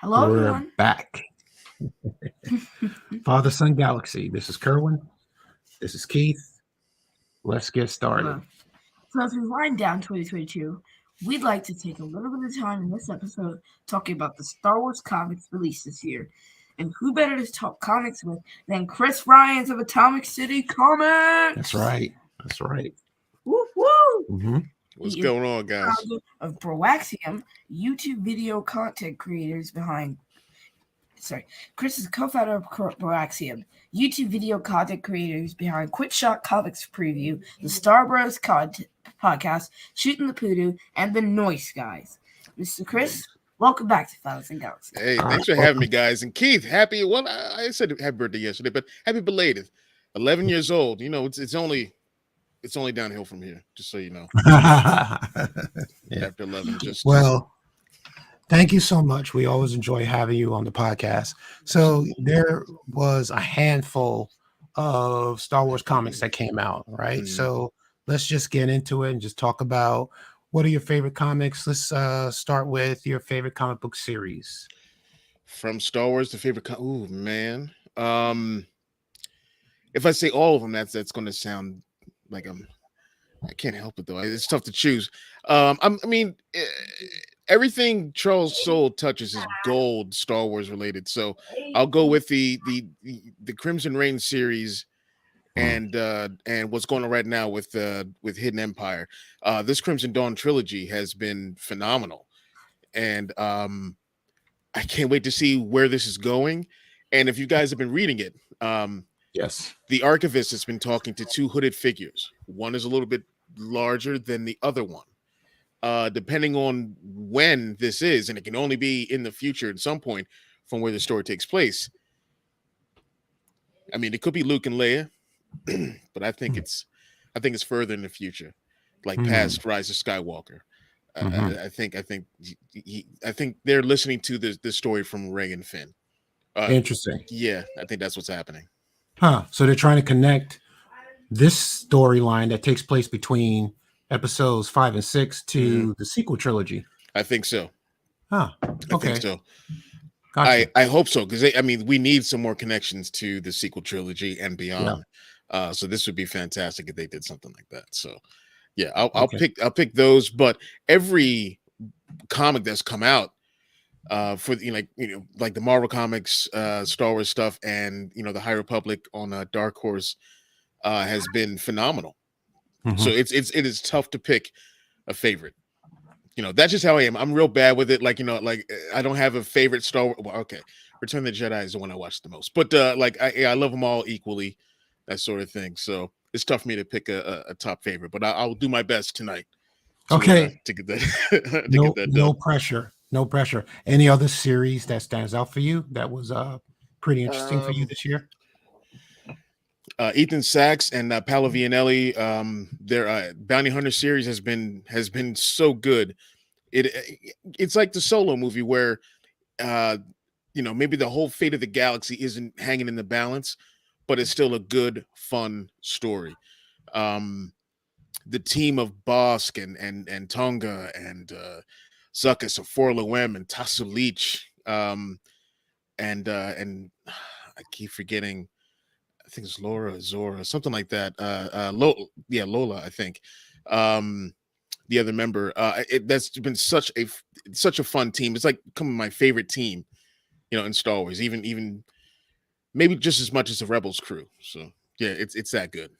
Hello, We're everyone. back. Father Son Galaxy. This is Kerwin. This is Keith. Let's get started. Hello. So, as we wind down 2022, we'd like to take a little bit of time in this episode talking about the Star Wars comics released this year. And who better to talk comics with than Chris Ryons of Atomic City Comics? That's right. That's right. Woo woo! Mm-hmm. What's He is going on, guys? founder of Broaxium, YouTube video content creators behind. Chris is co-founder of Broaxium, YouTube video content creators behind Quick Shot Comics Preview, the Star Bros podcast, Shooting the Poodoo, and the Noise Guys. Mr. Chris, welcome back to Fathers and Galaxy. Hey, thanks for having me, guys. And Keith, I said happy birthday yesterday, but happy belated. 11 years old. You know, it's only downhill from here, just so you know. After 11, well, thank you so much. We always enjoy having you on the podcast. So there was a handful of Star Wars comics that came out, right? Mhm. So let's just get into it and just talk about what are your favorite comics. Let's start with your favorite comic book series. From Star Wars, the favorite. Ooh, man. If I say all of them, that's going to sound like I can't help it though. It's tough to choose. Everything Charles Soule touches is gold Star Wars related. So I'll go with the Crimson Reign series and what's going on right now with Hidden Empire. This Crimson Dawn trilogy has been phenomenal. And I can't wait to see where this is going. And if you guys have been reading it, yes, the archivist has been talking to two hooded figures. One is a little bit larger than the other one. Depending on when this is, and it can only be in the future at some point from where the story takes place. I mean, it could be Luke and Leia, but I think it's further in the future, like past Rise of Skywalker. I think they're listening to the story from Rey and Finn. Interesting. Yeah, I think that's what's happening. So they're trying to connect this storyline that takes place between episodes 5 and 6 to the sequel trilogy. I think so. Okay. I think so. Gotcha. I hope so, because we need some more connections to the sequel trilogy and beyond. Yeah. So this would be fantastic if they did something like that. So yeah, I'll pick those. But every comic that's come out for like the Marvel Comics, Star Wars stuff, and the High Republic on Dark Horse has been phenomenal. So it is tough to pick a favorite. That's just how I am. I'm real bad with it. Like I don't have a favorite Star Wars. Well, okay, Return of the Jedi is the one I watch the most, but I love them all equally, that sort of thing. So it's tough for me to pick a top favorite, but I'll do my best tonight. To get that. No pressure. No pressure. Any other series that stands out for you that was pretty interesting for you this year? Ethan Sachs and Paolo Vianelli, their Bounty Hunter series has been so good. It's like the Solo movie where maybe the whole fate of the galaxy isn't hanging in the balance, but it's still a good, fun story. The team of Bosk and Tonga and Zuckuss and Forlo-M and Tasu Leech, and I keep forgetting. I think it's Laura, Zora, something like that. Lola, I think. The other member. That's been such a fun team. It's like becoming my favorite team, in Star Wars. Even maybe just as much as the Rebels crew. So yeah, it's that good.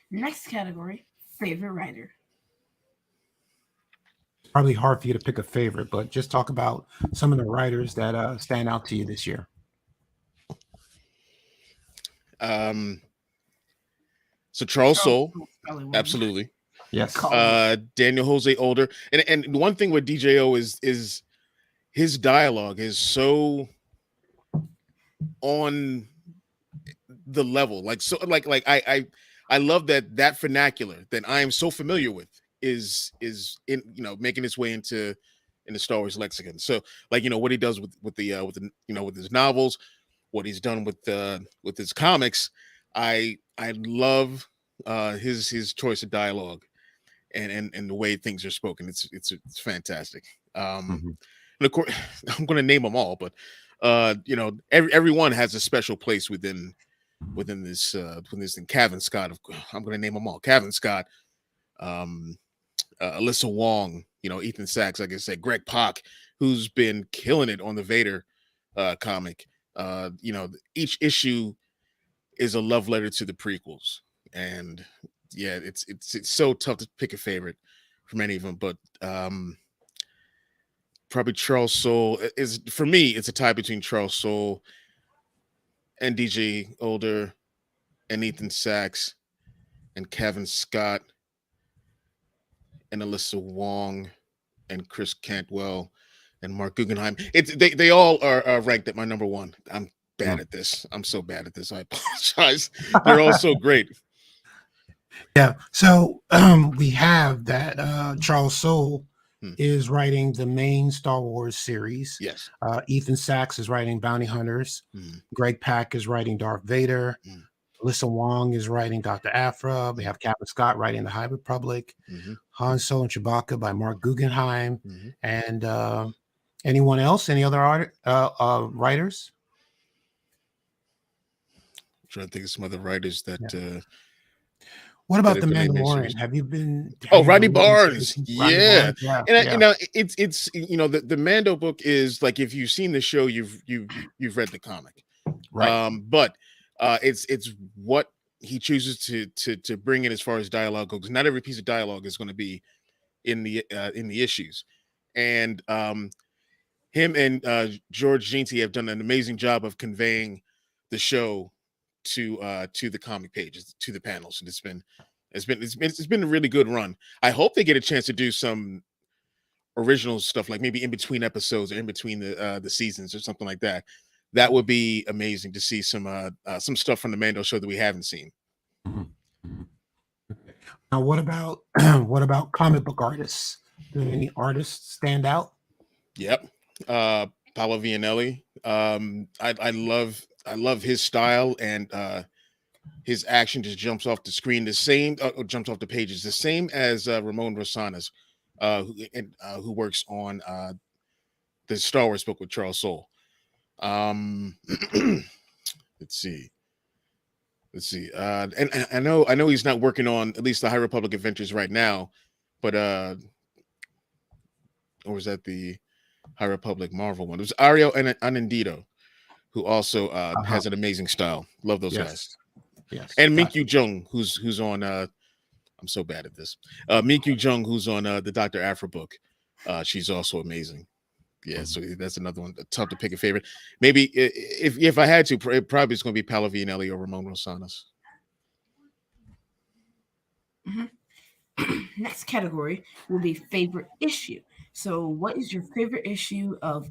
Next category, favorite writer. Probably hard for you to pick a favorite, but just talk about some of the writers that stand out to you this year. So Charles Soule, absolutely. Yes. Daniel Jose Older, and one thing with DJO is his dialogue is so on the level, I love that vernacular that I am so familiar with is in making its way into the Star Wars lexicon. So what he does with his novels, what he's done with his comics, I love his choice of dialogue, and the way things are spoken. It's fantastic. Mhm. And of course, I'm going to name them all, but everyone has a special place within this thing. Kevin Scott, I'm going to name them all. Kevin Scott, um, Alyssa Wong, Ethan Sachs, like I said, Greg Pak, who's been killing it on the Vader comic. Each issue is a love letter to the prequels, and yeah, it's so tough to pick a favorite from any of them, but probably Charles Soule is, for me, it's a tie between Charles Soule and DJ Older and Ethan Sachs and Kevin Scott and Alyssa Wong and Chris Cantwell and Mark Guggenheim. They all are ranked at my number one. I'm bad at this. I'm so bad at this. I apologize. They're all so great. Yeah. So we have that Charles Soule is writing the main Star Wars series. Yes. Ethan Sachs is writing Bounty Hunters. Greg Pak is writing Darth Vader. Alyssa Wong is writing Dr. Aphra. We have Captain Scott writing The High Republic. Han Solo and Chewbacca by Mark Guggenheim. And anyone else? Any other writers? I'm trying to think of some other writers that. What about The Mandalorian? Have you been? Rodney Barnes. Yeah. Barnes? And it's the Mando book is like, if you've seen the show, you've read the comic, right? But it's what he chooses to bring in as far as dialogue goes. Not every piece of dialogue is going to be in the issues, and him and George Jeanty have done an amazing job of conveying the show to the comic pages, to the panels, and it's been a really good run. I hope they get a chance to do some original stuff, like maybe in between episodes or in between the seasons or something like that. That would be amazing to see some stuff from the Mando show that we haven't seen. Now, what about comic book artists? Do any artists stand out? Yep, Paolo Vianelli. I love his style, and his action just jumps off the screen the same, jumps off the pages the same as Ramon Rosales, who works on the Star Wars book with Charles Soule. Let's see. And I know he's not working on at least the High Republic Adventures right now, but or was that the High Republic Marvel one? It was Ariel Anandito, who also has an amazing style. Love those guys. Yes. And Minkyu Jung, who's on I'm so bad at this. Minkyu Jung, who's on the Dr. Aphra book. She's also amazing. Yeah, so that's another one. Tough to pick a favorite. Maybe if I had to, it probably is going to be Paolo Vianelli or Ramon Rosales. Next category will be favorite issue. So, what is your favorite issue of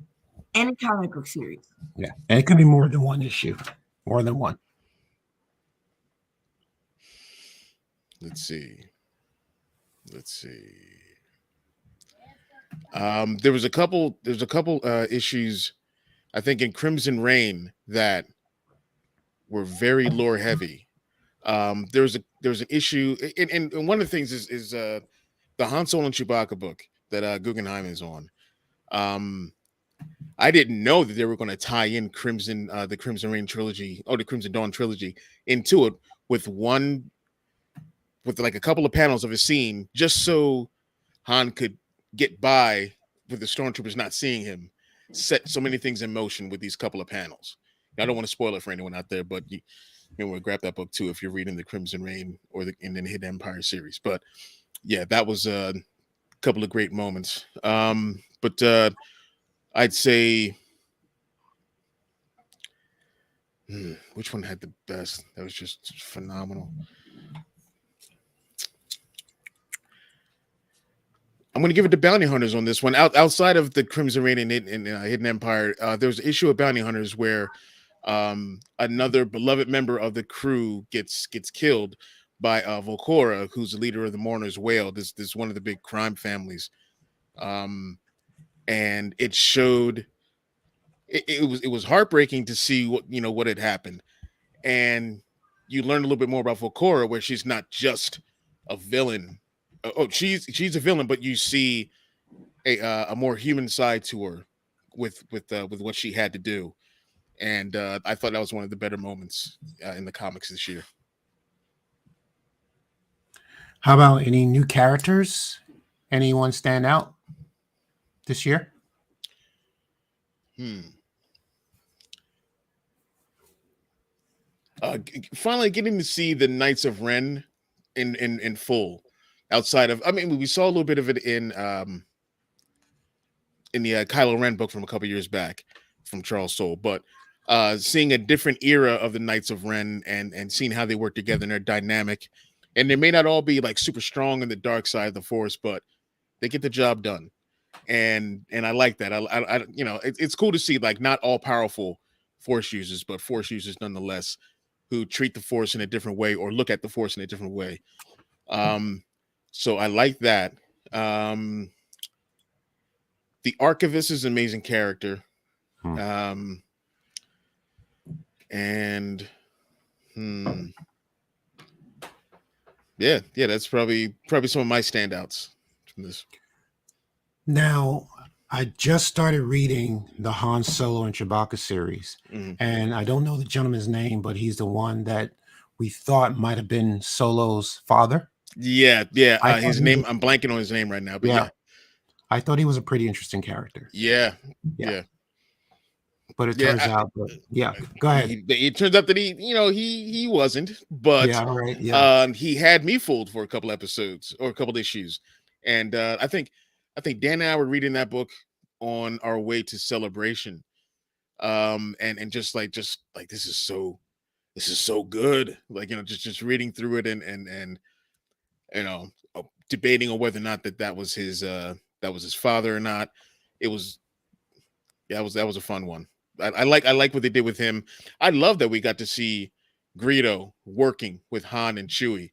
any comic book series? Yeah, and it could be more than one issue, more than one. Let's see. There's a couple issues, I think, in Crimson Reign that were very lore heavy. There's an issue, and one of the things is the Han Solo and Chewbacca book that Guggenheim is on. I didn't know that they were going to tie in the Crimson Reign trilogy, or the Crimson Dawn trilogy, into it with like a couple of panels of a scene, just so Han could get by with the stormtroopers not seeing him, set so many things in motion with these couple of panels. Now, I don't want to spoil it for anyone out there, but you want to grab that book too if you're reading the Crimson Reign or the Hidden Empire series. But yeah, that was a couple of great moments. But I'd say, which one had the best? That was just phenomenal. I'm going to give it to Bounty Hunters on this one. Outside of the Crimson Reign and Hidden Empire, there was an issue of Bounty Hunters where another beloved member of the crew gets killed by Volcora, who's the leader of the Mourner's Wail. This one of the big crime families, and it showed. It was heartbreaking to see what had happened, and you learn a little bit more about Volcora, where she's not just a villain Oh, she's a villain, but you see a more human side to her with what she had to do, and I thought that was one of the better moments in the comics this year. How about any new characters? Anyone stand out this year? Finally getting to see the Knights of Ren in full. Outside of, I mean, we saw a little bit of it in the Kylo Ren book from a couple years back from Charles Soule, but seeing a different era of the Knights of Ren and seeing how they work together and their dynamic, and they may not all be like super strong in the dark side of the Force, but they get the job done, and I like that. I you know, it's cool to see like not all powerful Force users, but Force users nonetheless who treat the Force in a different way or look at the Force in a different way. So I like that. The Archivist is an amazing character. And yeah, that's probably some of my standouts from this. Now, I just started reading the Han Solo and Chewbacca series, and I don't know the gentleman's name, but he's the one that we thought might have been Solo's father. Yeah. His name, I'm blanking on his name right now, but yeah. I thought he was a pretty interesting character. Yeah. But it turns out, go ahead. It turns out that he wasn't, but he had me fooled for a couple episodes or a couple issues, and I think Dan and I were reading that book on our way to Celebration, and just like this is so good, like just reading through it and debating on whether or not that was his father or not. That was a fun one. I like what they did with him. I love that we got to see Greedo working with Han and Chewie.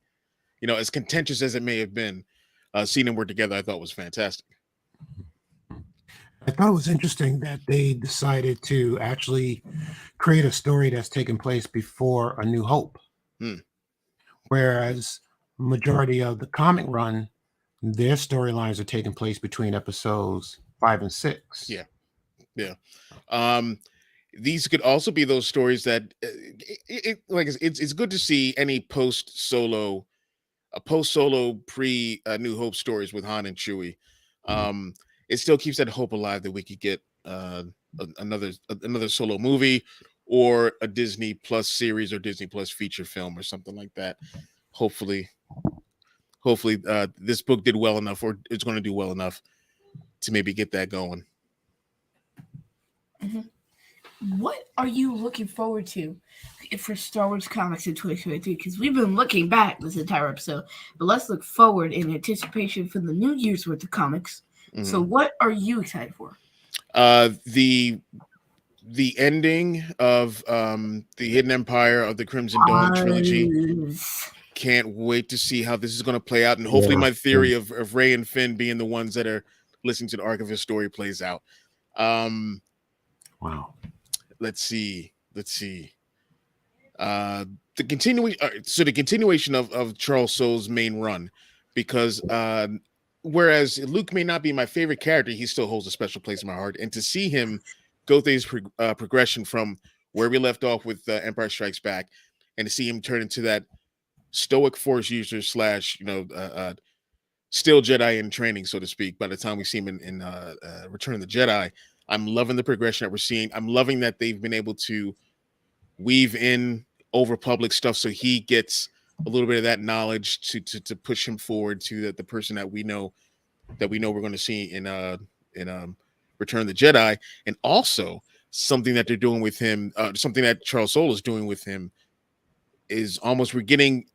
As contentious as it may have been, seeing them work together, I thought was fantastic. I thought it was interesting that they decided to actually create a story that's taken place before A New Hope. Whereas majority of the comic run, their storylines are taking place between episodes 5 and 6. Yeah. These could also be those stories that it's good to see any post solo pre New Hope stories with Han and Chewie. It still keeps that hope alive that we could get another solo movie or a Disney Plus series or Disney Plus feature film or something like that. Hopefully this book did well enough, or it's going to do well enough to maybe get that going. What are you looking forward to for Star Wars comics in 2023? Because we've been looking back this entire episode, but let's look forward in anticipation for the new year's worth of comics. So what are you excited for? The ending of the Hidden Empire of the Crimson Dawn trilogy. Can't wait to see how this is going to play out, and hopefully my theory of Rey and Finn being the ones that are listening to the Archivist story plays out. Wow. Let's see. The continuation of Charles Soule's main run, because whereas Luke may not be my favorite character, he still holds a special place in my heart. And to see him go through his progression from where we left off with Empire Strikes Back, and to see him turn into that stoic Force user / still Jedi in training, so to speak, by the time we see him in Return of the Jedi, I'm loving the progression that we're seeing. I'm loving that they've been able to weave in over public stuff so he gets a little bit of that knowledge to push him forward to the person that we know we're going to see in Return of the Jedi. And also something that they're doing with him, something that Charles Soule is doing with him, is almost, we're getting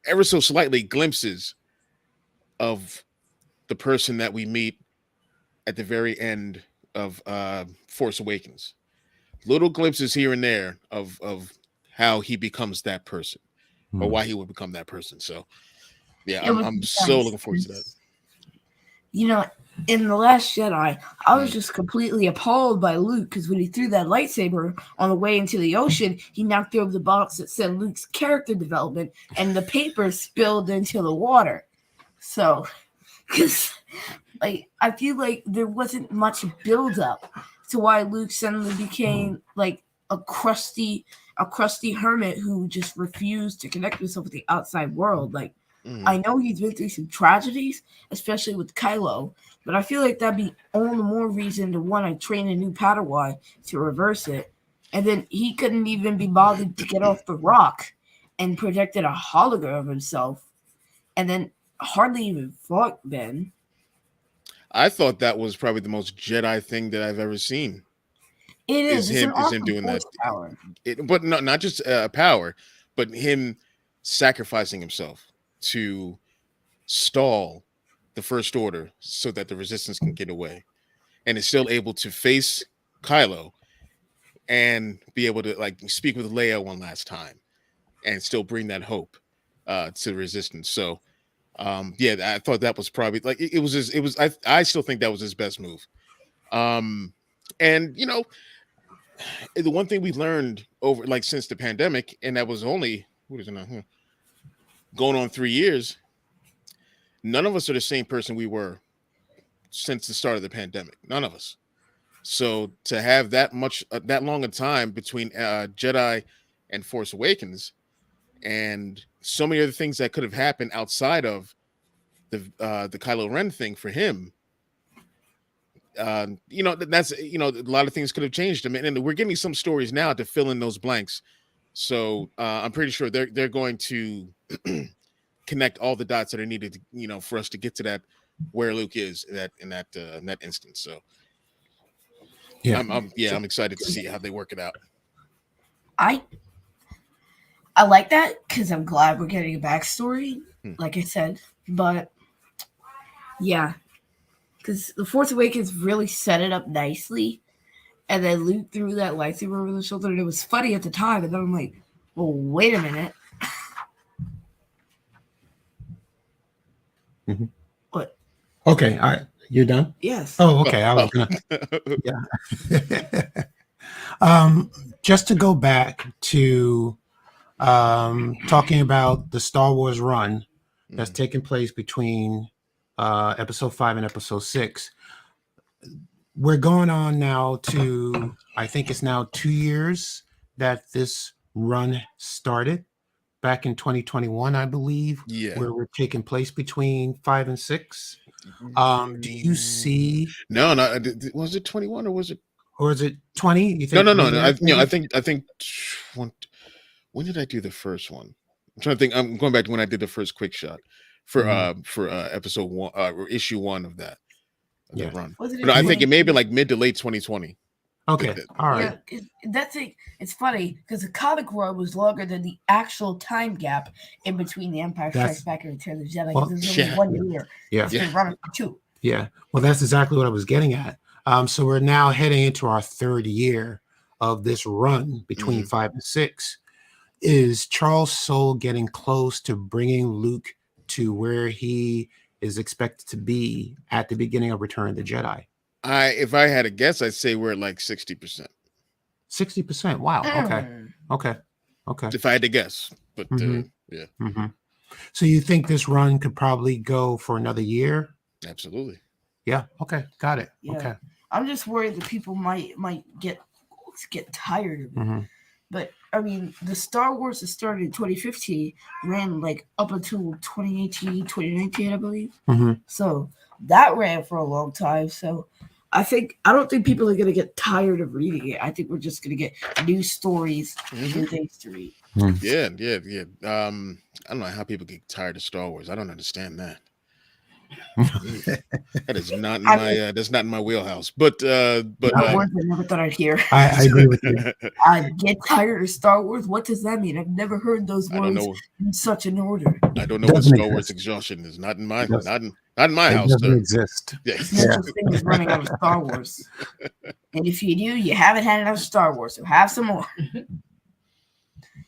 ever so slightly glimpses of the person that we meet at the very end of Force Awakens. Little glimpses here and there of how he becomes that person, or why he would become that person. So yeah, I'm so looking forward to that. In The Last Jedi, I was just completely appalled by Luke, because when he threw that lightsaber on the way into the ocean, he knocked over the box that said Luke's character development, and the paper spilled into the water. So, because like I feel like there wasn't much build up to why Luke suddenly became like a crusty hermit who just refused to connect himself with the outside world. Like I know he's been through some tragedies, especially with Kylo, but I feel like that'd be all the more reason to want to train a new Padawan to reverse it. And then he couldn't even be bothered to get off the rock and projected a hologram of himself, and then hardly even fought Ben. I thought that was probably the most Jedi thing that I've ever seen. It is. It's an awesome him doing that power. But not just power, but him sacrificing himself to stall the First Order so that the Resistance can get away, and is still able to face Kylo and be able to like speak with Leia one last time, and still bring that hope to the Resistance. So, yeah, I thought that was probably like it was. I still think that was his best move. And you know, the one thing we learned over like since the pandemic, and that was only going on 3 years. None of us are the same person we were since the start of the pandemic. None of us. So to have that much, that long a time between Jedi and Force Awakens, and so many other things that could have happened outside of the Kylo Ren thing for him, you know, that's, you know, a lot of things could have changed him, and we're getting some stories now to fill in those blanks. So I'm pretty sure they're going to connect all the dots that are needed, to, you know, for us to get to that where Luke is in that instance. So yeah, I'm excited to see how they work it out. I like that because I'm glad we're getting a backstory, like I said. But yeah, because the Force Awakens really set it up nicely, and then Luke threw that lightsaber over the shoulder, and it was funny at the time. And then I'm like, well, wait a minute. What? Okay, you're done? Yes. Oh, okay. I was gonna. Yeah. Just to go back to talking about the Star Wars run that's taking place between Episode 5 and Episode 6. We're going on now to, I think it's now 2 years that this run started. Back in 2021, I believe, where we're taking place between 5 and 6. Do you see? No, was it 21 or was it? Or is it 20? You think? No. I think. When did I do the first one? I'm trying to think. I'm going back to when I did the first quick shot for Episode 1 or Issue 1 of that run. But I think it may be like mid to late 2020. Okay, all right. Yeah, that's it. It's funny because the comic run was longer than the actual time gap in between the Empire Strikes Back and Return of the Jedi. Because it was only 1 year. Yeah, it's been running for 2. Yeah, well, that's exactly what I was getting at. So we're now heading into our 3rd year of this run between 5 and 6. Is Charles Soule getting close to bringing Luke to where he is expected to be at the beginning of Return of the Jedi? If I had a guess, I'd say we're at like 60%. 60%. Wow. Okay. If I had to guess, but yeah. So you think this run could probably go for another year? Absolutely. Yeah. Okay. Got it. Yeah. Okay. I'm just worried that people might get tired of it. But I mean, the Star Wars that started in 2015 ran like up until 2018, 2019, I believe. So that ran for a long time. So I don't think people are going to get tired of reading it. I think we're just going to get new stories, new things to read. Yeah. I don't know how people get tired of Star Wars. I don't understand that. That is not in my that's not in my wheelhouse. But words I never thought I'd hear. I agree with you. I get tired of Star Wars. What does that mean? I've never heard those words in such an order. I don't know what Star Wars exhaustion is. Not in my house. It doesn't exist. There's no such thing as running out of Star Wars. And if you do, you haven't had enough Star Wars. So have some more.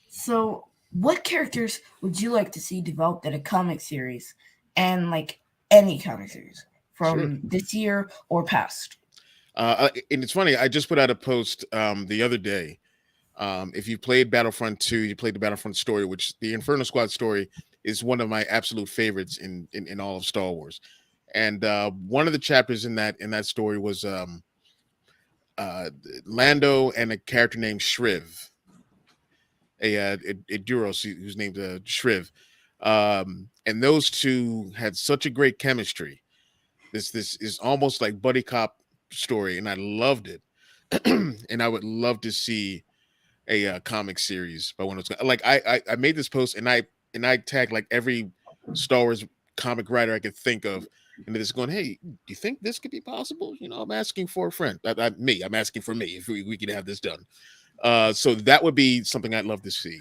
So, what characters would you like to see developed in a comic series, and like any comic series from this year or past? And it's funny, I just put out a post the other day. If you played Battlefront 2, you played the Battlefront story, which the Inferno Squad story is one of my absolute favorites in all of Star Wars. And one of the chapters in that story was Lando and a character named Shriv, a Duros who's named Shriv. And those two had such a great chemistry. This is almost like buddy cop story, and I loved it. And I would love to see a comic series by one of those. Like I made this post, and I tagged like every Star Wars comic writer I could think of, and they're just going, "Hey, do you think this could be possible?" I'm asking for a friend. I'm asking for me if we could have this done. So that would be something I'd love to see.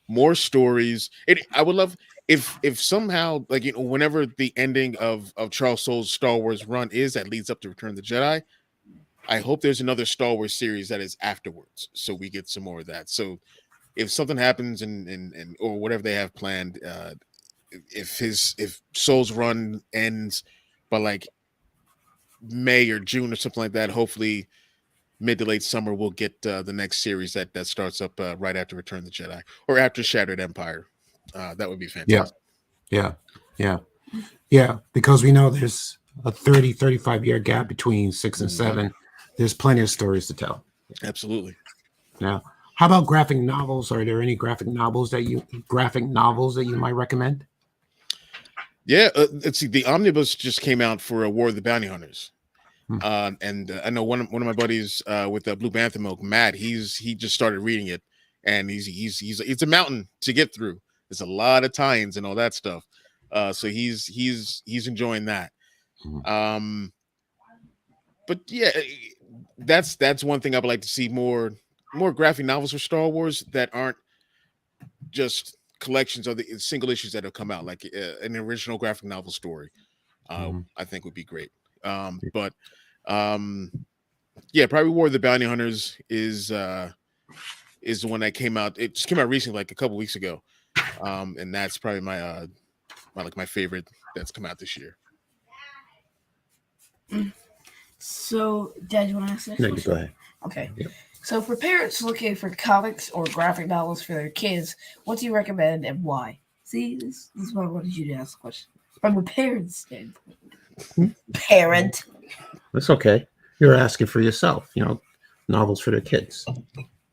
More stories. I would love if somehow, like, whenever the ending of Charles Soule's Star Wars run is that leads up to Return of the Jedi, I hope there's another Star Wars series that is afterwards, so we get some more of that. So if something happens and or whatever they have planned, if Soule's run ends by like May or June or something like that, hopefully mid to late summer we'll get the next series that starts up right after Return of the Jedi or after Shattered Empire. That would be fantastic. Yeah, because we know there's a 35 year gap between 6 and 7. There's plenty of stories to tell. Absolutely. Now, how about graphic novels? Are there any graphic novels that you might recommend? Yeah, let's see. The omnibus just came out for War of the Bounty Hunters. And I know one of my buddies with Blue Bantha Milk, Matt. He just started reading it, and it's a mountain to get through. There's a lot of tie-ins and all that stuff. So he's enjoying that. But yeah, that's one thing I would like to see more graphic novels for Star Wars that aren't just collections of the single issues that have come out, like an original graphic novel story. I think would be great. But yeah, probably War of the Bounty Hunters is the one that came out. It just came out recently, like a couple weeks ago, and that's probably my favorite that's come out this year. So, Dad, you want to ask this? No, you go ahead. Okay. Yep. So, for parents looking for comics or graphic novels for their kids, what do you recommend and why? See, this is what I wanted you to ask the question from a parent's standpoint. Parent. That's okay. You're asking for yourself, novels for their kids.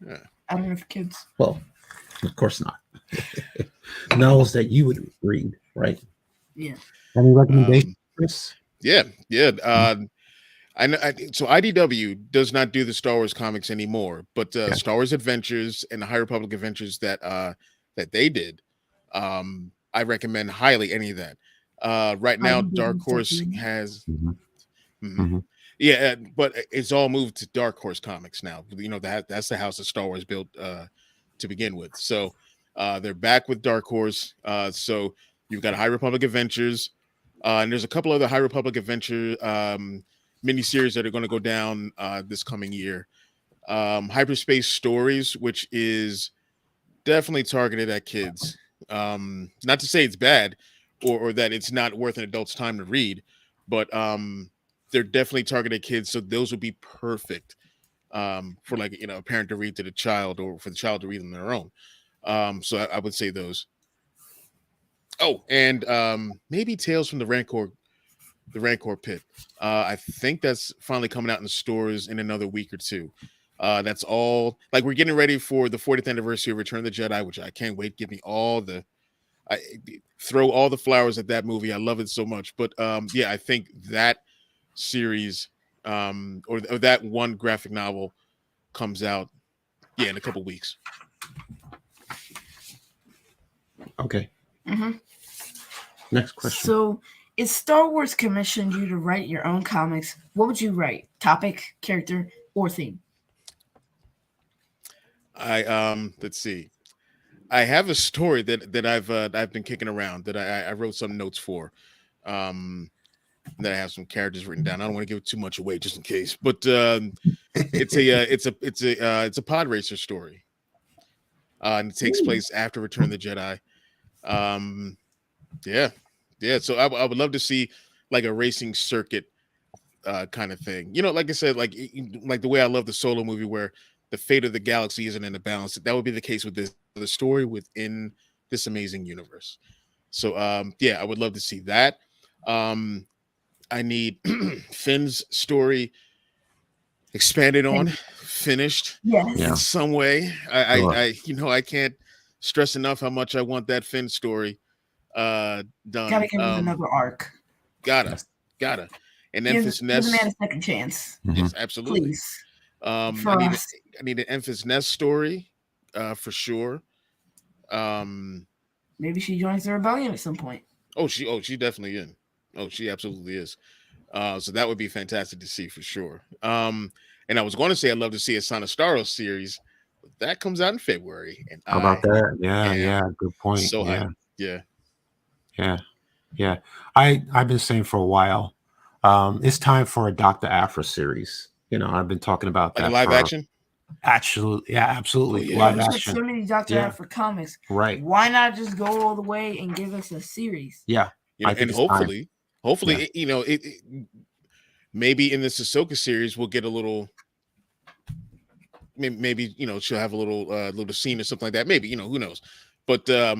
Yeah. I don't know for kids. Well, of course not. Novels that you would read, right? Yeah. Any recommendations, Chris? Yeah. I know. So IDW does not do the Star Wars comics anymore, but Star Wars Adventures and the High Republic Adventures that they did, I recommend highly any of that. Right now, Dark Horse has, yeah, but it's all moved to Dark Horse Comics now. That's the house that Star Wars built to begin with. So they're back with Dark Horse. So you've got High Republic Adventures, and there's a couple other High Republic Adventure miniseries that are going to go down this coming year. Hyperspace Stories, which is definitely targeted at kids. Not to say it's bad or that it's not worth an adult's time to read, but they're definitely targeted kids. So those would be perfect for a parent to read to the child or for the child to read on their own. So I would say those. Oh, and maybe Tales from the Rancor Pit. I think that's finally coming out in the stores in another week or two. That's all. Like, we're getting ready for the 40th anniversary of Return of the Jedi, which I can't wait. Give me throw all the flowers at that movie. I love it so much. But yeah, I think that series or that one graphic novel comes out in a couple weeks. Okay. Next question. So, if Star Wars commissioned you to write your own comics, what would you write? Topic, character, or theme? Let's see. I have a story that I've been kicking around that I wrote some notes for. That I have some characters written down. I don't want to give too much away just in case, but it's a pod racer story. And it takes place after Return of the Jedi. Yeah. So I would love to see like a racing circuit kind of thing. Like I said, like the way I love the Solo movie where the fate of the galaxy isn't in the balance. That would be the case with the story within this amazing universe. So yeah, I would love to see that. I need Finn's story expanded on, finished in some way. I can't stress enough how much I want that Finn story done. Gotta give him another arc. Gotta. And Memphis Nest. Give the man a second chance. Yes, absolutely. Please. I need an Memphis Nest story for sure. Maybe she joins the rebellion at some point. She definitely in. Oh, she absolutely is. So that would be fantastic to see for sure. And I was going to say I'd love to see a Sanastaros series, but that comes out in February. And how about that? Yeah, good point. So yeah. I've been saying for a while, it's time for a Dr. Aphra series. I've been talking about that. Live action? Absolutely. Oh, yeah. Live There's action. so many Dr. Aphra comics. Right. Why not just go all the way and give us a series? Yeah. And hopefully, it maybe in this Ahsoka series we'll get a little, maybe she'll have a little scene or something like that. Maybe who knows, but that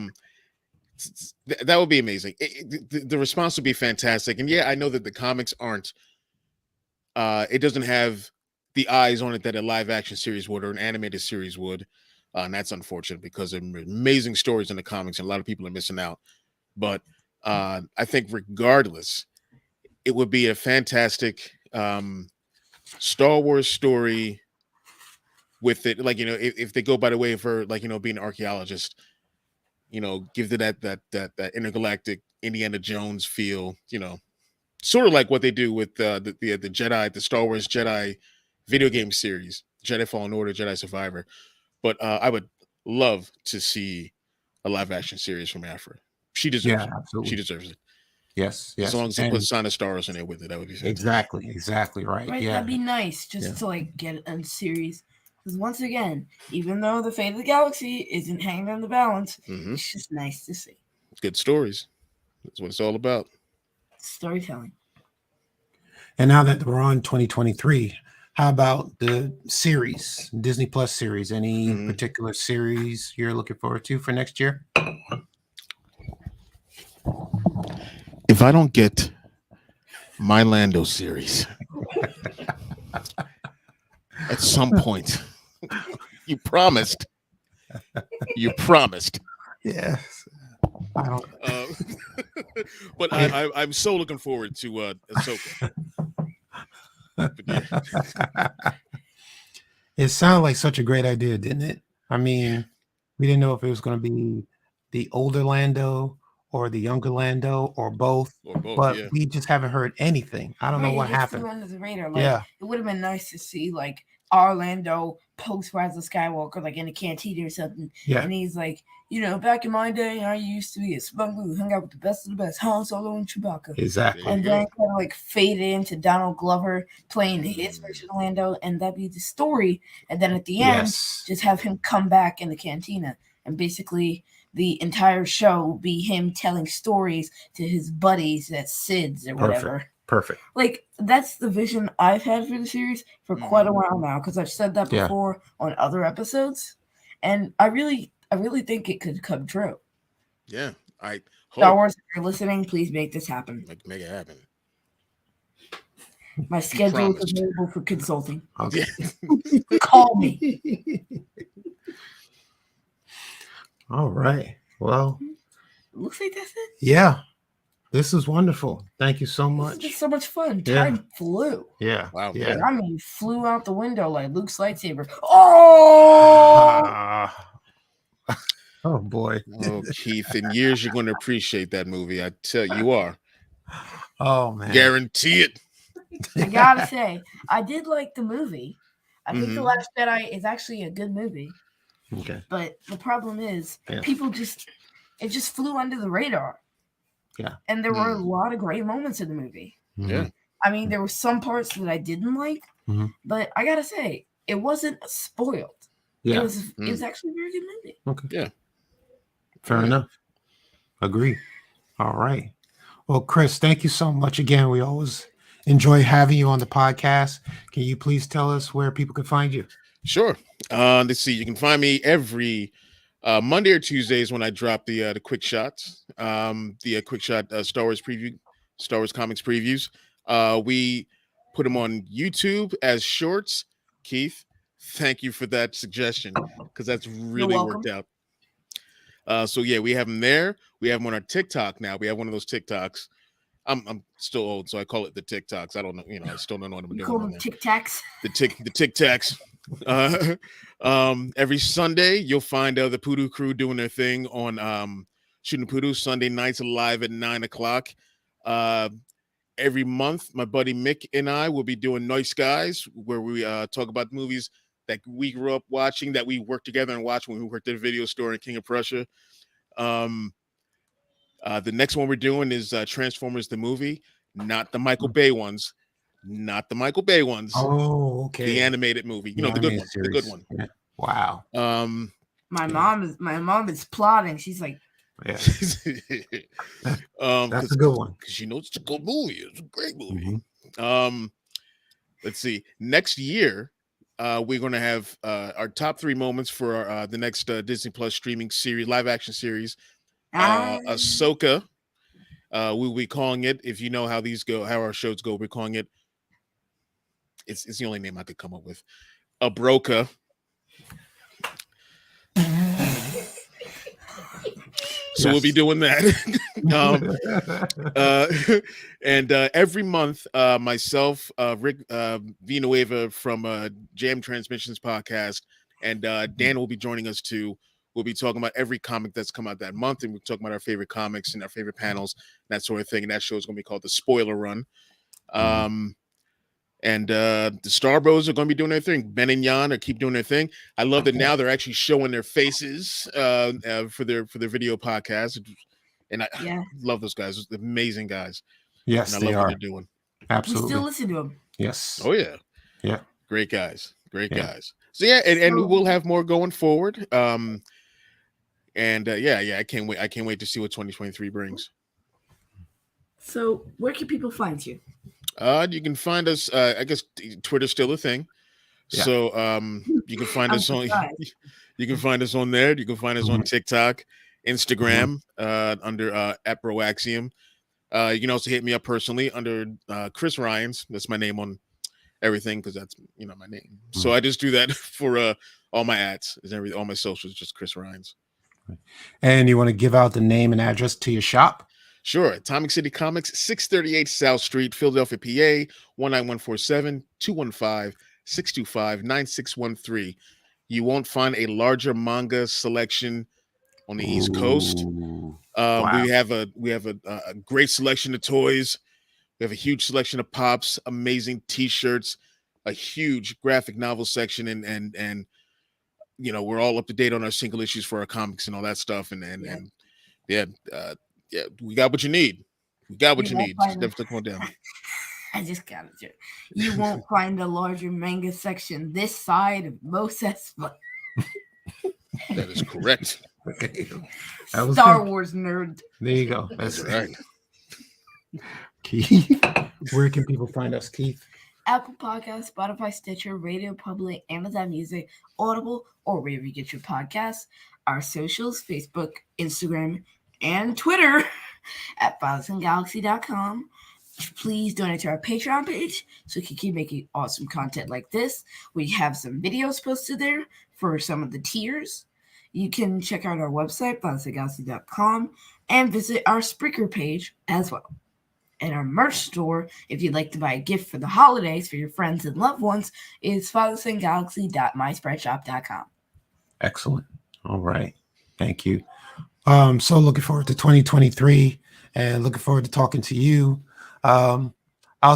would be amazing. The response would be fantastic, and yeah, I know that the comics aren't. It doesn't have the eyes on it that a live action series would or an animated series would, and that's unfortunate because there are amazing stories in the comics, and a lot of people are missing out. But I think regardless, it would be a fantastic Star Wars story with it. Like, if they go by the way of her, like, being an archaeologist, give it that intergalactic Indiana Jones feel, sort of like what they do with the Jedi, the Star Wars Jedi video game series, Jedi Fallen Order, Jedi Survivor. But I would love to see a live action series from Aphra. She deserves it. Absolutely. She deserves it. Yes. As long as they put Sanastaros in there with it, that would be fantastic. Exactly right. Right, Yeah. that'd be nice just to get a series. Because once again, even though the fate of the galaxy isn't hanging on the balance, it's just nice to see. Good stories. That's what it's all about. Storytelling. And now that we're on 2023, how about the series, Disney Plus series? Any particular series you're looking forward to for next year? If I don't get my Lando series at some point, you promised. Yes. I don't. But I'm so looking forward to Ahsoka. It sounded like such a great idea, didn't it? I mean, we didn't know if it was going to be the older Lando or the younger Lando or both, but we just haven't heard anything. I don't know what happened. Under the radar. It would have been nice to see our Lando post Rise of Skywalker, in a cantina or something. Yeah. And he's like, back in my day, I used to be a smuggler who hung out with the best of the best, Han Solo and Chewbacca. Exactly. And then kind of fade into Donald Glover playing his version of Lando, and that'd be the story. And then at the end, just have him come back in the cantina, and basically the entire show be him telling stories to his buddies at Sid's or whatever. Perfect. That's the vision I've had for the series for quite a while now, because I've said that before on other episodes, and I really think it could come true. Yeah, I hope. Star Wars, if you're listening, please make this happen. Make it happen. My schedule is available for consulting. Okay. Call me. All right. Well, looks like that's it. Yeah. This is wonderful. Thank you so much. This is so much fun. Time flew. Yeah. Wow. Yeah. Flew out the window like Luke's lightsaber. Oh! Oh boy. Oh, Keith, in years you're going to appreciate that movie. I tell you are. Oh man. Guarantee it. I gotta say, I did like the movie. I think The Last Jedi is actually a good movie. Okay. But the problem is people it just flew under the radar. Yeah. And there were a lot of great moments in the movie. Yeah. I mean, there were some parts that I didn't like, but I gotta say, it wasn't spoiled. Yeah. It was actually a very good movie. Okay. Yeah. Fair enough. Agree. All right. Well, Chris, thank you so much again. We always enjoy having you on the podcast. Can you please tell us where people can find you? Sure. Let's see. You can find me every Monday or Tuesdays when I drop the quick shots, the quick shot Star Wars comics previews. We put them on YouTube as shorts. Keith, thank you for that suggestion because that's really worked out. So yeah, we have them there. We have them on our TikTok now. We have one of those TikToks. I'm still old, so I call it the TikToks. I don't know, I still don't know what I'm doing. Call them Tic Tacs. The Tic Tacs. Every Sunday you'll find the Poodoo Crew doing their thing on Shooting Poodoo Sunday nights live at 9:00. Every month, my buddy Mick and I will be doing Nice Guys, where we talk about movies that we grew up watching, that we worked together and watched when we worked at a video store in King of Prussia. The next one we're doing is Transformers the movie, not the Michael Bay ones. Not the Michael Bay ones. Oh, okay. The animated movie. The good one. Series. The good one. Yeah. Wow. My mom is plotting. She's like, yeah. That's a good one. Because it's a good movie. It's a great movie. Mm-hmm. Let's see. Next year, we're going to have our top 3 moments for the next Disney Plus streaming series, live action series. Ahsoka. We'll be calling it, if you know how these go, how our shows go, we're calling it. It's the only name I could come up with. Abroka. So we'll be doing that. And every month, myself, Rick Villanueva from Jam Transmissions podcast, and Dan will be joining us too. We'll be talking about every comic that's come out that month, and we're talking about our favorite comics and our favorite panels, that sort of thing. And that show is going to be called The Spoiler Run. And the Star Bros are going to be doing their thing. Ben and Jan are keep doing their thing. I love that now they're actually showing their faces for their video podcast. And I love those guys. They're amazing guys. Yes, and I love what they're doing. Absolutely. We still listen to them. Yes. Oh yeah. Yeah. Great guys. Great guys. So yeah, and we will have more going forward. I can't wait. I can't wait to see what 2023 brings. So where can people find you? You can find us. I guess Twitter's still a thing, so you can find us on. You can find us on there. You can find us on TikTok, Instagram, under at Broaxium. You can also hit me up personally under Chris Ryons. That's my name on everything because that's my name. So I just do that for all my ads, all my socials, just Chris Ryons. And you want to give out the name and address to your shop? Sure. Atomic City Comics, 638 South Street, Philadelphia, PA, 19147-215-625-9613. You won't find a larger manga selection on the East Coast. Wow. We have a great selection of toys. We have a huge selection of pops, amazing T-shirts, a huge graphic novel section, and we're all up to date on our single issues for our comics and all that stuff. We got what you need. We got what you need. Just never took one down. I just got it. You won't find a larger manga section this side of Mos Espa. That is correct. Star Wars nerd. There you go. That's right. Keith, where can people find us, Keith? Apple Podcasts, Spotify, Stitcher, Radio Public, Amazon Music, Audible, or wherever you get your podcasts. Our socials, Facebook, Instagram, and Twitter at FilesandGalaxy.com. Please donate to our Patreon page so we can keep making awesome content like this. We have some videos posted there for some of the tiers. You can check out our website, FilesandGalaxy.com, and visit our Spreaker page as well. And our merch store, if you'd like to buy a gift for the holidays for your friends and loved ones, is FilesandGalaxy.myspreadshop.com. Excellent. All right. Thank you. So looking forward to 2023 and looking forward to talking to you. I'll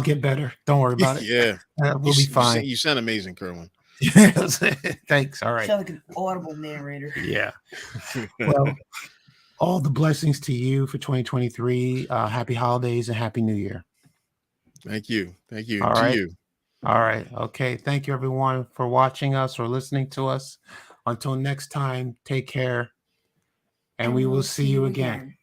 get better. Don't worry about it. Yeah. We'll be fine. You sound amazing, Kerwin. Yes. Thanks. All right. Sound like an audible narrator. Yeah. Well, all the blessings to you for 2023. Happy holidays and Happy New Year. Thank you. Thank you. All to right. you. All right. Okay. Thank you, everyone, for watching us or listening to us. Until next time, take care. And we will see you again.